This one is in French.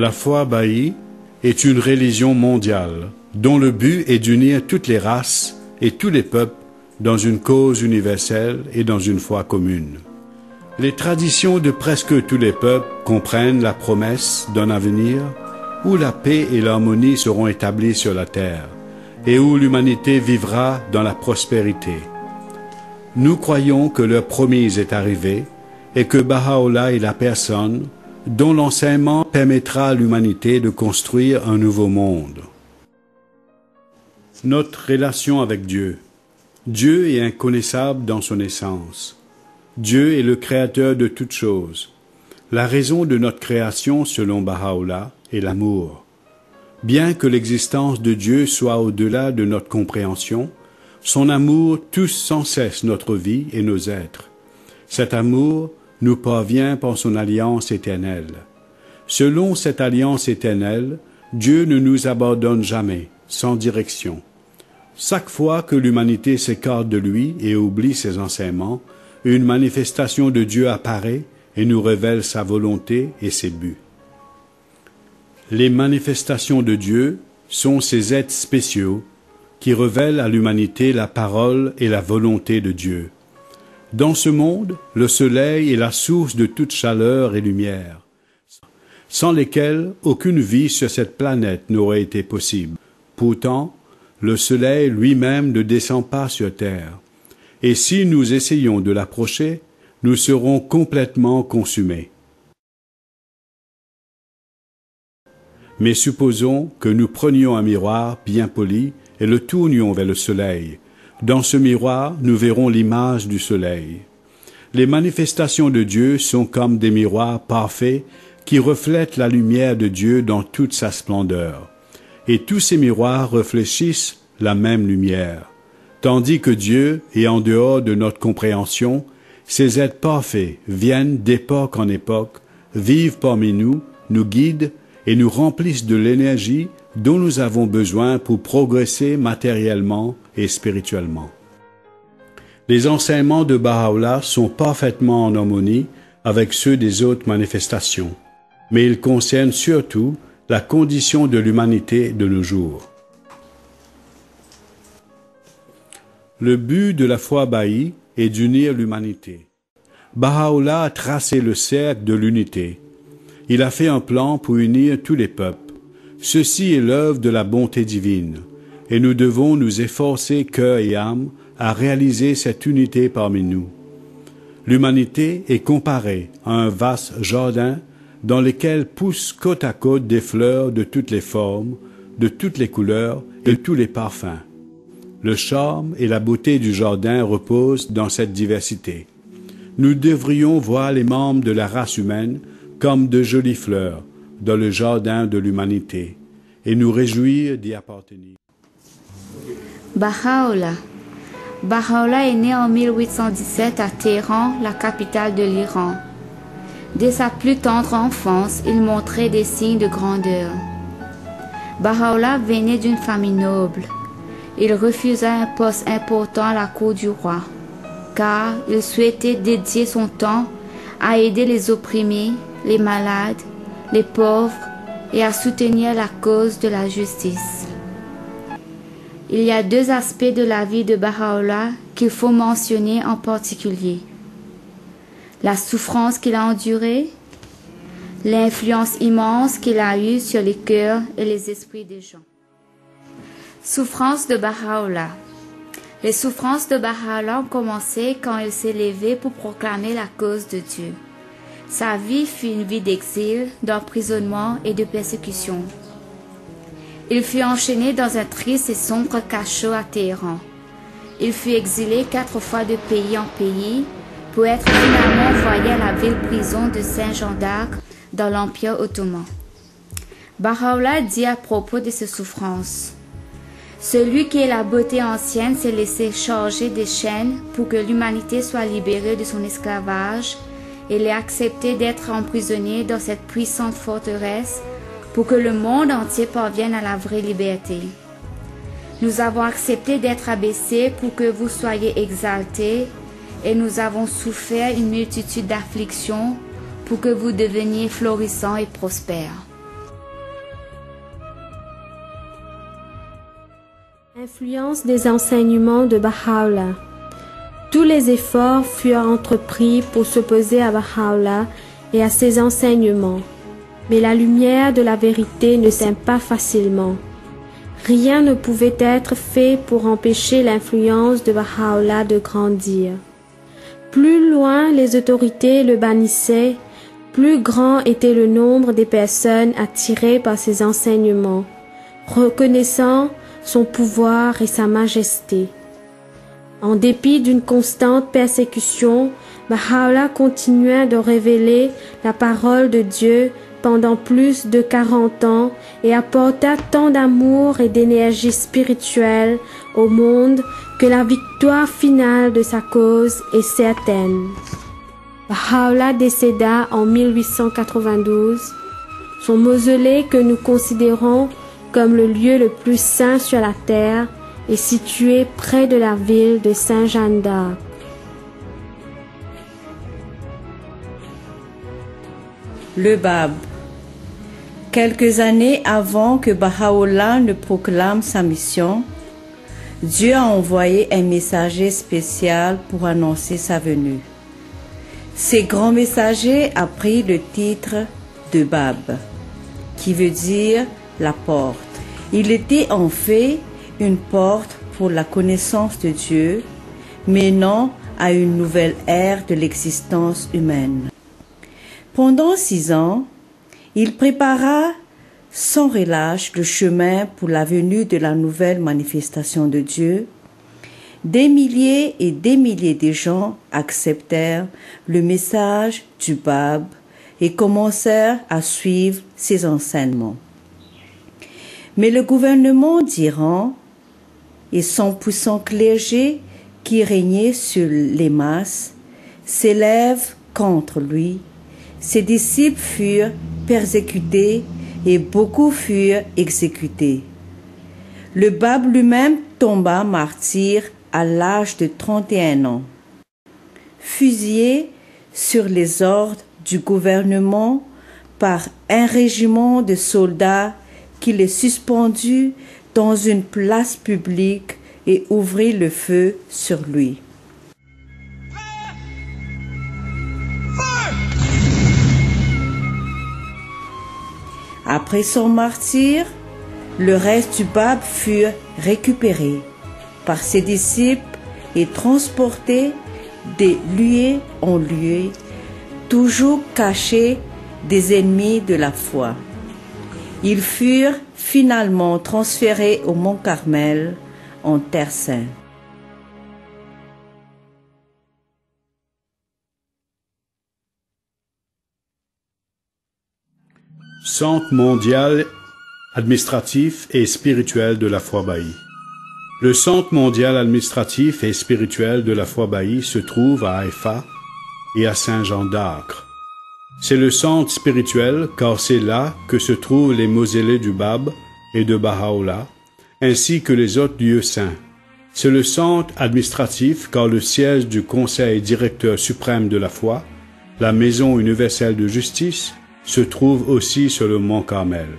La foi bahá'í est une religion mondiale dont le but est d'unir toutes les races et tous les peuples dans une cause universelle et dans une foi commune. Les traditions de presque tous les peuples comprennent la promesse d'un avenir où la paix et l'harmonie seront établies sur la terre et où l'humanité vivra dans la prospérité. Nous croyons que l'heure promise est arrivée et que Baha'u'llah est la personne dont l'enseignement permettra à l'humanité de construire un nouveau monde. Notre relation avec Dieu. Dieu est inconnaissable dans son essence. Dieu est le créateur de toutes choses. La raison de notre création, selon Baha'u'llah, est l'amour. Bien que l'existence de Dieu soit au-delà de notre compréhension, son amour touche sans cesse notre vie et nos êtres. Cet amour nous parvient par son alliance éternelle. Selon cette alliance éternelle, Dieu ne nous abandonne jamais, sans direction. Chaque fois que l'humanité s'écarte de lui et oublie ses enseignements, une manifestation de Dieu apparaît et nous révèle sa volonté et ses buts. Les manifestations de Dieu sont ces êtres spéciaux qui révèlent à l'humanité la parole et la volonté de Dieu. Dans ce monde, le soleil est la source de toute chaleur et lumière, sans lesquelles aucune vie sur cette planète n'aurait été possible. Pourtant, le soleil lui-même ne descend pas sur terre, et si nous essayons de l'approcher, nous serons complètement consumés. Mais supposons que nous prenions un miroir bien poli et le tournions vers le soleil. Dans ce miroir, nous verrons l'image du soleil. Les manifestations de Dieu sont comme des miroirs parfaits qui reflètent la lumière de Dieu dans toute sa splendeur. Et tous ces miroirs réfléchissent la même lumière. Tandis que Dieu est en dehors de notre compréhension, ces êtres parfaits viennent d'époque en époque, vivent parmi nous, nous guident et nous remplissent de l'énergie dont nous avons besoin pour progresser matériellement et spirituellement. Les enseignements de Baha'u'llah sont parfaitement en harmonie avec ceux des autres manifestations, mais ils concernent surtout la condition de l'humanité de nos jours. Le but de la foi bahá'í est d'unir l'humanité. Baha'u'llah a tracé le cercle de l'unité. Il a fait un plan pour unir tous les peuples. Ceci est l'œuvre de la bonté divine, et nous devons nous efforcer cœur et âme à réaliser cette unité parmi nous. L'humanité est comparée à un vaste jardin dans lequel poussent côte à côte des fleurs de toutes les formes, de toutes les couleurs et de tous les parfums. Le charme et la beauté du jardin reposent dans cette diversité. Nous devrions voir les membres de la race humaine comme de jolies fleurs dans le jardin de l'humanité et nous réjouir d'y appartenir. Baha'u'llah. Baha'u'llah est né en 1817 à Téhéran, la capitale de l'Iran. Dès sa plus tendre enfance, il montrait des signes de grandeur. Baha'u'llah venait d'une famille noble. Il refusa un poste important à la cour du roi, car il souhaitait dédier son temps à aider les opprimés, les malades, les pauvres et à soutenir la cause de la justice. Il y a deux aspects de la vie de Baha'u'llah qu'il faut mentionner en particulier. La souffrance qu'il a endurée, l'influence immense qu'il a eue sur les cœurs et les esprits des gens. Souffrance de Baha'u'llah. Les souffrances de Baha'u'llah ont commencé quand il s'est levé pour proclamer la cause de Dieu. Sa vie fut une vie d'exil, d'emprisonnement et de persécution. Il fut enchaîné dans un triste et sombre cachot à Téhéran. Il fut exilé 4 fois de pays en pays pour être finalement envoyé à la ville-prison de Saint-Jean d'Arc dans l'Empire ottoman. Baha'u'llah dit à propos de ses souffrances: celui qui est la beauté ancienne s'est laissé charger des chaînes pour que l'humanité soit libérée de son esclavage et il a accepté d'être emprisonné dans cette puissante forteresse pour que le monde entier parvienne à la vraie liberté. Nous avons accepté d'être abaissés pour que vous soyez exaltés et nous avons souffert une multitude d'afflictions pour que vous deveniez florissants et prospères. Influence des enseignements de Baha'u'llah. Tous les efforts furent entrepris pour s'opposer à Baha'u'llah et à ses enseignements, mais la lumière de la vérité ne s'éteint pas facilement. Rien ne pouvait être fait pour empêcher l'influence de Baha'u'llah de grandir. Plus loin les autorités le bannissaient, plus grand était le nombre des personnes attirées par ses enseignements, reconnaissant son pouvoir et sa majesté. En dépit d'une constante persécution, Baha'u'llah continua de révéler la parole de Dieu pendant plus de 40 ans et apporta tant d'amour et d'énergie spirituelle au monde que la victoire finale de sa cause est certaine. Baha'u'llah décéda en 1892. Son mausolée, que nous considérons comme le lieu le plus saint sur la terre, est situé près de la ville de Saint-Jean d'Arc. Le Bab. Quelques années avant que Baha'u'llah ne proclame sa mission, Dieu a envoyé un messager spécial pour annoncer sa venue. Ce grand messager a pris le titre de Bab, qui veut dire la porte. Il était en fait une porte pour la connaissance de Dieu, menant à une nouvelle ère de l'existence humaine. Pendant 6 ans, il prépara sans relâche le chemin pour la venue de la nouvelle manifestation de Dieu. Des milliers et des milliers de gens acceptèrent le message du Bab et commencèrent à suivre ses enseignements. Mais le gouvernement d'Iran et son puissant clergé qui régnait sur les masses s'élèvent contre lui. Ses disciples furent persécutés et beaucoup furent exécutés. Le Bab lui-même tomba martyr à l'âge de 31 ans. Fusillé sur les ordres du gouvernement par un régiment de soldats qui le suspendit dans une place publique et ouvrit le feu sur lui. Après son martyre, le reste du Bab fut récupéré par ses disciples et transporté de lieu en lieu, toujours cachés des ennemis de la foi. Ils furent finalement transférés au mont Carmel, en Terre Sainte. Centre mondial administratif et spirituel de la foi Baha'i. Le Centre mondial administratif et spirituel de la foi Baha'i se trouve à Haïfa et à Saint-Jean d'Acre. C'est le centre spirituel car c'est là que se trouvent les mausolées du Bab et de Baha'u'llah, ainsi que les autres lieux saints. C'est le centre administratif car le siège du Conseil directeur suprême de la foi, la Maison universelle de justice, se trouve aussi sur le mont Carmel.